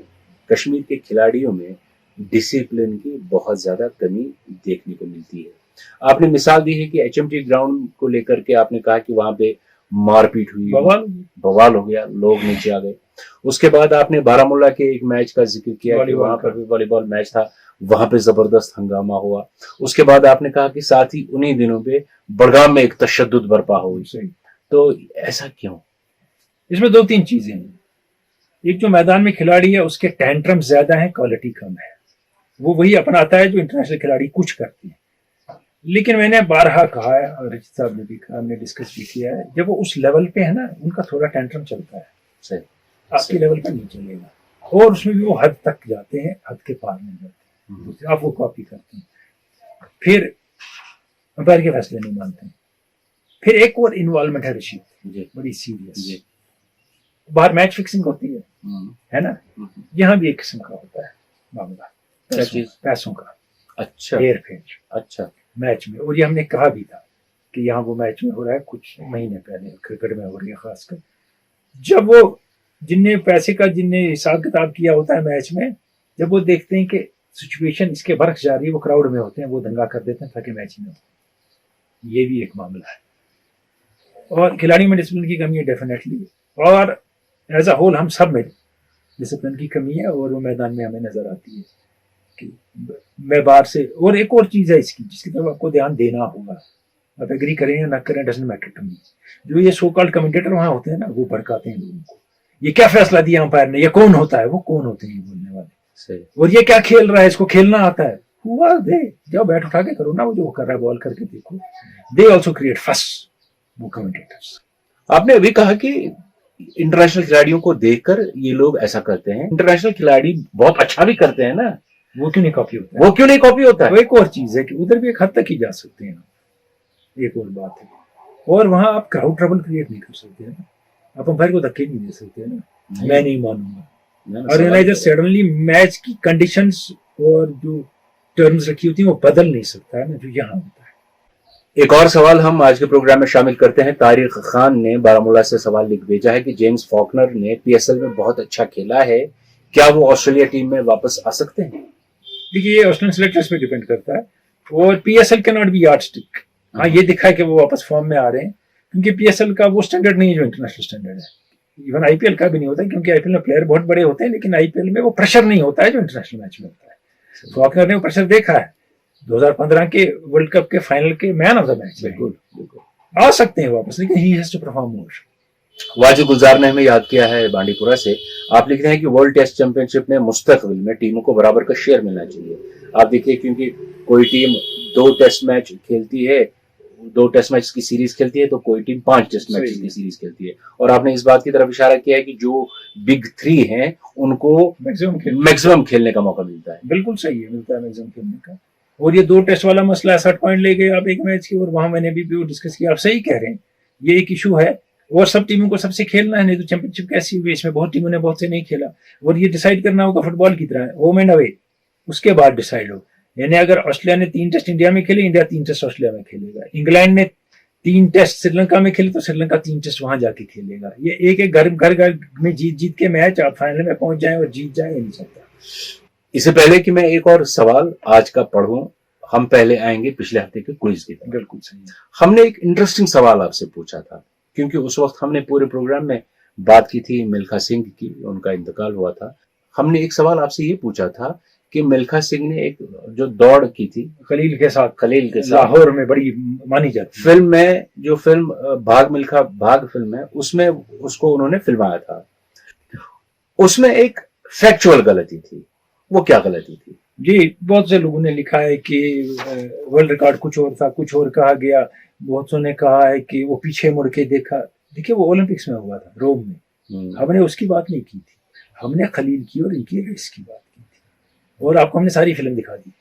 S1: कश्मीर के खिलाड़ियों में डिसिप्लिन की बहुत ज्यादा कमी देखने को मिलती है। आपने मिसाल दी है कि एचएमटी ग्राउंड को लेकर के आपने कहा कि वहां पे मारपीट हुई, बवाल हो गया, लोग नीचे आ गए। उसके बाद आपने बारामूला के एक मैच का जिक्र किया कि वहां पर भी वॉलीबॉल मैच था, वहां पे जबरदस्त हंगामा हुआ। उसके बाद आपने कहा कि साथ ही उन्हीं दिनों पे बड़गाम में एक तशद्दुद बर्पा हुई। तो ऐसा क्यों?
S2: इसमें दो तीन चीजें हैं। एक, जो मैदान में खिलाड़ी है उसके टेंट्रम ज्यादा है, क्वालिटी कम है। वो वही अपनाता है जो इंटरनेशनल खिलाड़ी कुछ करते हैं। लेकिन मैंने बारहा कहा है, और रचित साहब ने भी कहा, हमने डिस्कस भी किया है, जब वो उस लेवल पे है ना, उनका थोड़ा टेंट्रम चलता है।
S1: सही,
S2: आपके लेवल पर नहीं चलेगा, और उसमें भी वो हद तक जाते हैं, हद के पार नहीं जाते, आप वो कॉपी करते हैं, फिर अंपायर के फैसले नहीं मानते हैं। फिर एक और इन्वॉल्वमेंट है रशीद, बड़ी सीरियस। बाहर मैच फिक्सिंग होती है ना, यहाँ भी एक किस्म का होता है मामला, पैसों का।
S1: अच्छा,
S2: हेर फेर।
S1: अच्छा,
S2: मैच में। और ये हमने कहा भी था कि यहाँ वो मैच में हो रहा है, कुछ महीने पहले क्रिकेट में हो रही है खासकर, जब वो जिनने पैसे का जिनने हिसाब किताब किया होता है मैच में, जब वो देखते हैं कि सिचुएशन इसके बरख जा रही है, वो क्राउड में होते हैं, वो दंगा कर देते हैं ताकि मैच में हो। ये भी एक मामला है। और खिलाड़ी में डिसिप्लिन की कमी है डेफिनेटली, और एज अ होल हम सब में डिसिप्लिन की कमी है, और वो मैदान में हमें नजर आती है कि मैं बाहर से। और एक और चीज है इसकी, जिसकी तरफ आपको ध्यान देना होगा, आप एग्री करें या ना करें, डजंट मैटर टू मी, जो ये सो कॉल्ड कमेंटेटर वहां होते हैं ना, वो भड़काते हैं लोगों को। ये क्या फैसला दिया अंपायर ने, ये कौन होता है, वो कौन होते हैं ये बोलने वाले,
S1: सही।
S2: और ये क्या खेल रहा है, इसको खेलना आता है, हुआ दे जाओ बैट उठा के करो ना, वो जो कर रहा है बॉल करके देखो। दे ऑल्सो क्रिएट फस, वो कमेंटेटर्स।
S1: आपने अभी कहा कि इंटरनेशनल खिलाड़ियों को देखकर ये लोग ऐसा करते हैं। इंटरनेशनल खिलाड़ी बहुत अच्छा भी करते हैं ना,
S2: वो क्यों नहीं कॉपी होता है?
S1: वो क्यों नहीं कॉपी होता है?
S2: तो एक और चीज है कि उधर भी एक हद तक ही जा सकते हैं, एक और बात है। और वहां आप क्राउड ट्रबल क्रिएट नहीं कर सकते हैं ना, आप अंपायर को धक्के नहीं दे सकते ना, मैं नहीं मानूंगा। और सडनली मैच की कंडीशंस और जो टर्म्स रखी होती है वो बदल नहीं सकता है ना, जो यहाँ होता है।
S1: एक और सवाल हम आज के प्रोग्राम में शामिल करते हैं। तारिक खान ने बारामूला से सवाल लिख भेजा है कि जेम्स फॉकनर ने पीएसएल में बहुत अच्छा खेला है, क्या वो ऑस्ट्रेलिया टीम में वापस आ सकते हैं?
S2: देखिए, ये ऑस्ट्रेलियन सिलेक्टर्स पे डिपेंड करता है, और PSL can not be yardstick. हाँ, ये दिखा है कि वो वापस फॉर्म में आ रहे हैं, क्योंकि पीएसएल का वो स्टैंडर्ड नहीं है जो इंटरनेशनल स्टैंडर्ड है। इवन आईपीएल का भी नहीं होता, क्योंकि आईपीएल में प्लेयर बहुत बड़े होते हैं, लेकिन आईपीएल में वो प्रेशर नहीं होता है जो इंटरनेशनल मैच में होता है। फॉकनर ने वो प्रेशर देखा है 2015 के वर्ल्ड कप के फाइनल के मैन ऑफ द मैच।
S1: बिल्कुल,
S2: आ सकते हैं वापस, लेकिन ही हैज टू परफॉर्म मोर।
S1: वाजिद गुलजार ने हमें याद किया है बांडीपुरा से। आप लिख रहे हैं कि वर्ल्ड टेस्ट चैंपियनशिप में मुस्तकबिल में टीमों को बराबर का शेयर मिलना चाहिए। आप देखिए, क्योंकि कोई टीम 2 टेस्ट मैच खेलती है, 2 टेस्ट मैच की सीरीज खेलती है, तो कोई टीम 5 टेस्ट मैच की सीरीज खेलती है। और आपने इस बात की तरफ इशारा किया है कि जो बिग 3 हैं उनको मैक्सिमम खेलने का मौका मिलता है।
S2: बिल्कुल सही है, मिलता है मैक्सिमम खेलने का। और ये 2 टेस्ट वाला मसला है, 60 पॉइंट ले गए आप एक मैच की, और वहां मैंने भी डिस्कस किया, आप सही कह रहे हैं, ये एक इशू है। और सब टीमों को सबसे खेलना है, नहीं तो चैंपियनशिप कैसी हुई, इसमें बहुत टीमों ने बहुत से नहीं खेला। और ये डिसाइड करना होगा फुटबॉल की तरह, होम एंड अवे, उसके बाद डिसाइड हो। यानी अगर ऑस्ट्रेलिया ने 3 टेस्ट इंडिया में खेले, इंडिया 3 टेस्ट ऑस्ट्रेलिया में खेलेगा। इंग्लैंड ने 3 टेस्ट श्रीलंका में खेले, तो श्रीलंका 3 टेस्ट वहां जाके खेलेगा। ये एक घर में जीत के मैच आप फाइनल में पहुंच जाए और जीत जाए, नहीं सकता।
S1: इससे पहले कि मैं एक और सवाल आज का पढ़ूं, हम पहले आएंगे पिछले हफ्ते के क्विज की तरफ।
S2: बिल्कुल सही।
S1: हमने एक इंटरेस्टिंग सवाल आपसे पूछा था, क्योंकि उस वक्त हमने पूरे प्रोग्राम में बात की थी मिल्खा सिंह की, उनका इंतकाल हुआ था। हमने एक सवाल आपसे ये पूछा था कि मिल्खा सिंह ने एक जो दौड़ की थी
S2: खलील के साथ
S1: लाहौर
S2: में बड़ी मानी जाती
S1: फिल्म में, जो फिल्म भाग मिल्खा भाग फिल्म है, उसमें उसको उन्होंने फिल्माया था। उसमें एक फैक्चुअल गलती थी, वो क्या गलती थी?
S2: जी, बहुत से लोगों ने लिखा है कि वर्ल्ड रिकॉर्ड कुछ और था, कुछ और कहा गया। बहुत सौ ने कहा है कि वो पीछे मुड़ के देखा। देखिए, वो ओलंपिक्स में हुआ था, रोम में। हमने उसकी बात नहीं की थी, हमने खलील की और इनकी रेस की बात की थी, और आपको हमने सारी फिल्म दिखा दी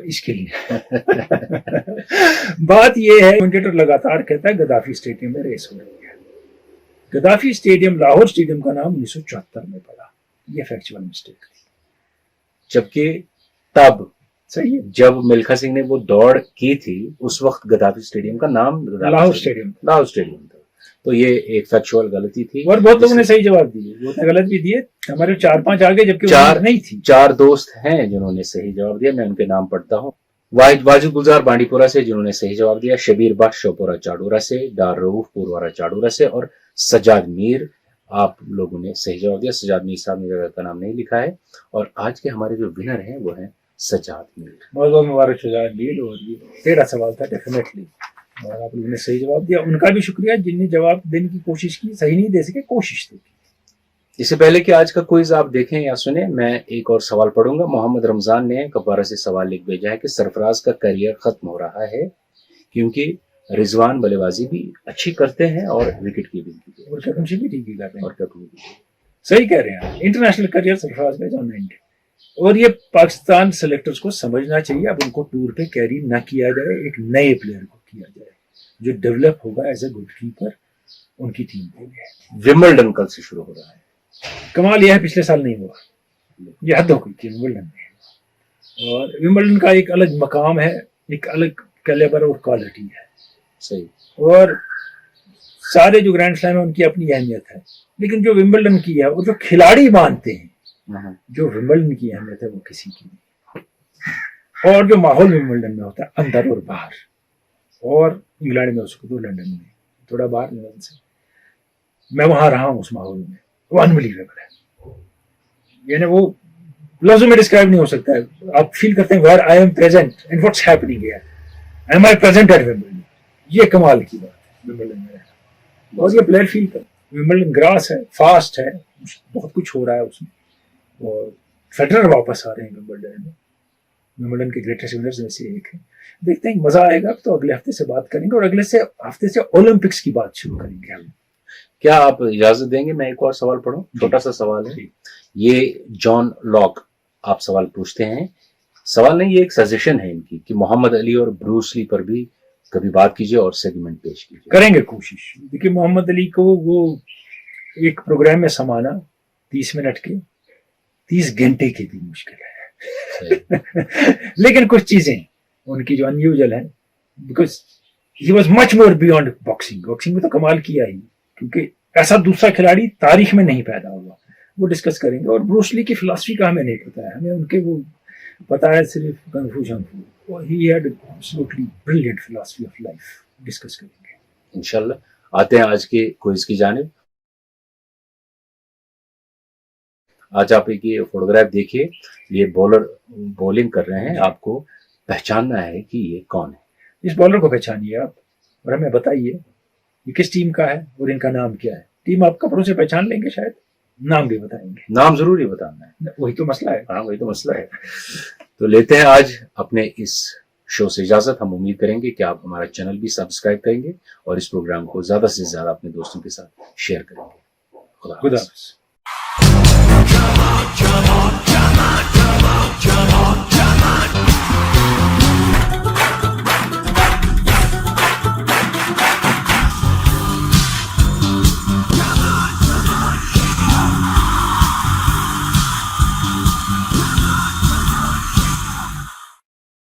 S2: इसके लिए। बात ये है, कमेंटेटर लगातार कहता है गद्दाफी स्टेडियम में रेस हो रही है, गद्दाफी स्टेडियम लाहौर स्टेडियम का नाम 1974 में पड़ा। ये फैक्चुअल मिस्टेक थी।
S1: जबकि तब
S2: सही है,
S1: जब मिल्खा सिंह ने वो दौड़ की थी उस वक्त गद्दाफी स्टेडियम का नाम
S2: लाहौर स्टेडियम।
S1: लाहौर स्टेडियम था। तो ये एक फैक्चुअल गलती थी
S2: और बहुत लोगों ने सही जवाब दिए, बहुत ने गलत भी दिए। हमारे 4-5 आगे, जबकि
S1: चार
S2: नहीं थी।
S1: 4 दोस्त हैं जिन्होंने सही जवाब दिया, मैं उनके नाम पढ़ता हूँ। वाजिद गुलजार बांडीपुरा से जिन्होंने सही जवाब दिया, शबीर बख्श शोपुरा चाडोरा से, डार रऊफ पुरवारा चाडोरा से, और सज्जाद मीर आप लोगों ने सही जवाब दिया। सज्जाद मीर साहब ने जगह का नाम नहीं लिखा है। और आज के हमारे जो विनर हैं वो हैं सज्जाद मीर।
S2: बहुत बहुत मुबारक सज्जाद मीर। और ये तेरा सवाल था डेफिनेटली, और आप लोगों ने सही जवाब दिया। उनका भी शुक्रिया जिनने जवाब देने की कोशिश की, सही नहीं दे सके, कोशिश तो की।
S1: इससे पहले कि आज का क्विज आप देखें या सुने, मैं एक और सवाल पढ़ूंगा। मोहम्मद रमजान ने कपवारा से सवाल लिख भेजा है कि सरफराज का करियर खत्म हो रहा है क्योंकि रिजवान बल्लेबाजी भी अच्छी करते हैं और विकेट कीपिंग भी,
S2: और कैप्टनशिप भी ठीक ही कर रहे हैं।
S1: और कैप्टन भी।
S2: सही कह रहे हैं आप। इंटरनेशनल करियर सरफराज का ऑन एंड, और ये पाकिस्तान सेलेक्टर्स को समझना चाहिए। अब उनको टूर पे कैरी ना किया जाए, एक नए प्लेयर को किया जाए जो डेवलप होगा एज ए गोलकीपर उनकी टीम के लिए।
S1: विंबलडन कल से शुरू हो रहा है।
S2: कमाल यह है पिछले साल नहीं हुआ, यह हद हो गई थी विंबलडन में। और विंबलडन का एक अलग मकाम है, एक अलग कैलिबर और क्वालिटी है।
S1: सही।
S2: और सारे जो ग्रैंड स्लैम है उनकी अपनी अहमियत है, लेकिन जो विंबलडन की है और जो खिलाड़ी मानते हैं, जो विंबलडन की अहमियत है वो किसी की नहीं। और जो माहौल विंबलडन में होता है अंदर और बाहर, और इंग्लैंड में उसको तो लंदन में थोड़ा बाहर लंदन से, मैं वहां रहा हूं उस माहौल में, वो अनबिलीवेबल है। यानी वो लफ्जों में डिस्क्राइब नहीं हो सकता है। आप फील करते हैं where I am present and what's happening here, am I present at Wimbledon. ये कमाल की बात है विंबलडन में रहना। और ये प्लेयर फील कर, विंबलडन ग्रास है, फास्ट है, बहुत कुछ हो रहा है उसमें। और फेडरर वापस आ रहे हैं विंबलडन में, विंबलडन के ग्रेटेस्ट विनर्स में से एक है। देखते हैं, मजा आएगा। तो अगले हफ्ते से बात करेंगे और अगले हफ्ते से ओलंपिक्स की बात शुरू करेंगे हम।
S1: क्या आप इजाजत देंगे मैं एक और सवाल पढ़ूं? छोटा सा सवाल है। ये जॉन लॉक आप सवाल पूछते हैं, सवाल नहीं, ये एक सजेशन है इनकी कि मोहम्मद अली और ब्रूस ली पर भी कभी बात कीजिए और सेगमेंट पेश कीजिए।
S2: करेंगे कोशिश। देखिए, मोहम्मद अली को वो एक प्रोग्राम में समाना 30 मिनट के 30 घंटे की भी मुश्किल है। लेकिन कुछ चीजें उनकी जो अनयूजुअल है, because he was much more beyond boxing. Boxing में तो कमाल किया ही, क्योंकि ऐसा दूसरा खिलाड़ी तारीख में नहीं पैदा हुआ। वो डिस्कस करेंगे। और ब्रूस ली की फिलॉसफी का हमें नहीं पता है, हमें उनके वो पता है सिर्फ confusion. He had absolutely brilliant philosophy of life. Discuss करेंगे
S1: इंशाल्लाह। आते हैं आज के क्विज की जानिब। आज आप एक ये फोटोग्राफ देखिए, ये बॉलर बॉलिंग कर रहे हैं। आपको पहचानना है कि ये कौन है।
S2: इस बॉलर को पहचानिए आप और हमें बताइए ये किस टीम का है और इनका नाम क्या है। टीम आप कपड़ों से पहचान लेंगे, शायद नाम भी बताएंगे।
S1: नाम जरूरी बताना है,
S2: वही तो मसला है।
S1: हाँ वही तो मसला है। तो लेते हैं आज अपने इस शो से इजाजत। हम उम्मीद करेंगे कि आप हमारा चैनल भी सब्सक्राइब करेंगे और इस प्रोग्राम को ज्यादा से ज्यादा अपने दोस्तों के साथ शेयर करेंगे। खुदा हाफिज़।